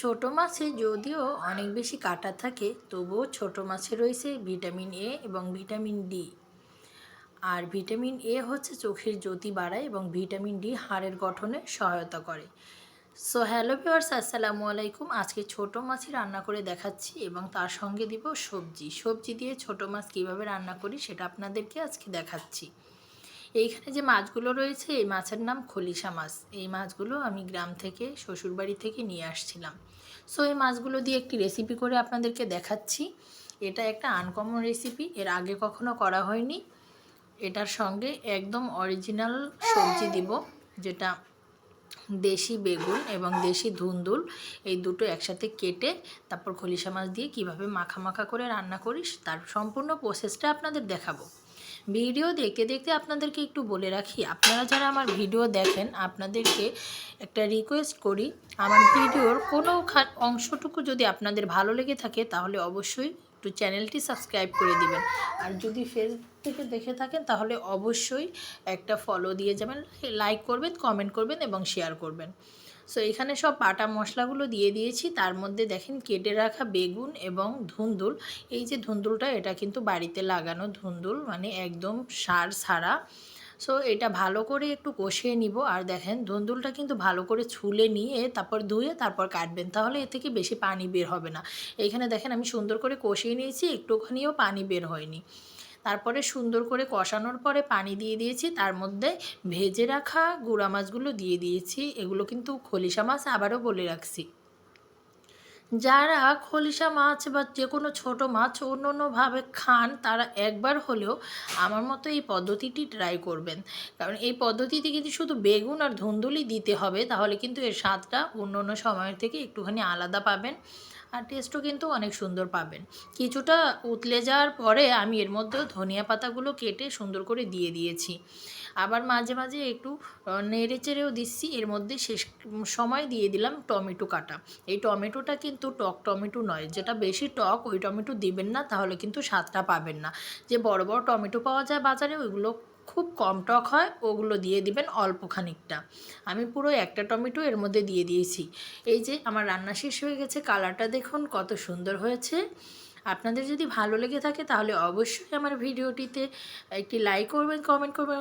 ছোট মাছে যদিও অনেক বেশি কাঁটা থাকে, তবুও ছোট মাছে রয়েছে ভিটামিন এ এবং ভিটামিন ডি। আর ভিটামিন এ হচ্ছে চোখের জ্যোতি বাড়ায় এবং ভিটামিন ডি হাড়ের গঠনে সহায়তা করে। সো হ্যালো ভিউয়ার্স, আসসালামু আলাইকুম। আজকে ছোট মাছই রান্না করে দেখাচ্ছি এবং তার সঙ্গে দিব সবজি দিয়ে ছোট মাছ কীভাবে রান্না করি সেটা আপনাদেরকে আজকে দেখাচ্ছি। এইখানে যে মাছগুলো রয়েছে, এই মাছের নাম খলিশা মাছ। এই মাছগুলো আমি গ্রাম থেকে, শ্বশুরবাড়ি থেকে নিয়ে আসছিলাম। সো এই মাছগুলো দিয়ে একটি রেসিপি করে আপনাদেরকে দেখাচ্ছি। এটা একটা আনকমন রেসিপি, এর আগে কখনো করা হয়নি। এটার সঙ্গে একদম অরিজিনাল সবজি দিব, যেটা দেশি বেগুন এবং দেশি ধুন্দুল, এই দুটো একসাথে কেটে তারপর খলিশা মাছ দিয়ে কিভাবে মাখা মাখা করে রান্না করি তার সম্পূর্ণ প্রসেসটা আপনাদের দেখাবো। ভিডিও দেখতে দেখতে আপনাদেরকে একটু বলে রাখি, আপনারা যারা আমার ভিডিও দেখেন আপনাদেরকে একটা রিকোয়েস্ট করি, আমার ভিডিওর কোনো অংশটুকু যদি আপনাদের ভালো লেগে থাকে তাহলে অবশ্যই একটু চ্যানেলটি সাবস্ক্রাইব করে দিবেন। আর যদি ফেসবুক থেকে দেখে থাকেন তাহলে অবশ্যই একটা ফলো দিয়ে যাবেন, লাইক করবেন, কমেন্ট করবেন এবং শেয়ার করবেন। সো এখানে সব বাটা মশলাগুলো দিয়ে দিয়েছি। তার মধ্যে দেখেন কেটে রাখা বেগুন এবং ধুন্দুল। এই যে ধুন্দুলটা, এটা কিন্তু বাড়িতে লাগানো ধুন্দুল, মানে একদম সার ছাড়া। সো এটা ভালো করে একটু কষিয়ে নিব। আর দেখেন ধুন্দুলটা কিন্তু ভালো করে ছুলে নিয়ে তারপর ধুয়ে তারপর কাটবেন, তাহলে এর থেকে বেশি পানি বের হবে না। এইখানে দেখেন আমি সুন্দর করে কষিয়ে নিয়েছি, একটুখানিও পানি বের হয়নি। তারপরে সুন্দর করে কষানোর পরে পানি দিয়ে দিয়েছি, তার মধ্যে ভেজে রাখা গুঁড়া মাছগুলো দিয়ে দিয়েছি। এগুলো কিন্তু খলিশা মাছ, আবারও বলে রাখছি। যারা খলিশা মাছ বা যে কোনো ছোটো মাছ অন্য অন্যভাবে খান, তারা একবার হলেও আমার মতো এই পদ্ধতিটি ট্রাই করবেন। কারণ এই পদ্ধতিতে কিন্তু শুধু বেগুন আর ধুন্দুলি দিতে হবে, তাহলে কিন্তু এর স্বাদটা অন্য অন্য সময়ের থেকে একটুখানি আলাদা পাবেন। আর টেস্টও কিন্তু অনেক সুন্দর পাবেন। কিছুটা উতলে যাওয়ার পরে আমি এর মধ্যেও ধনিয়া পাতাগুলো কেটে সুন্দর করে দিয়ে দিয়েছি। আবার মাঝে মাঝে একটু নেড়ে চেড়েও দিচ্ছি। এর মধ্যে শেষ সময় দিয়ে দিলাম টমেটো কাটা। এই টমেটোটা কিন্তু টক টমেটো নয়, যেটা বেশি টক ওই টমেটো দিবেন না, তাহলে কিন্তু স্বাদটা পাবেন না। যে বড় বড় টমেটো পাওয়া যায় বাজারে, ওইগুলো খুব কম টক হয়, ওগুলো দিয়ে দিবেন অল্প খানিকটা। আমি পুরো একটা টমেটো এর মধ্যে দিয়ে দিয়েছি। এই যে আমার রান্না শেষ হয়ে গেছে, কালারটা দেখুন কত সুন্দর হয়েছে। আপনাদের যদি ভালো লেগে থাকে তাহলে অবশ্যই আমার ভিডিওটিতে একটি লাইক করবেন, কমেন্ট করবেন।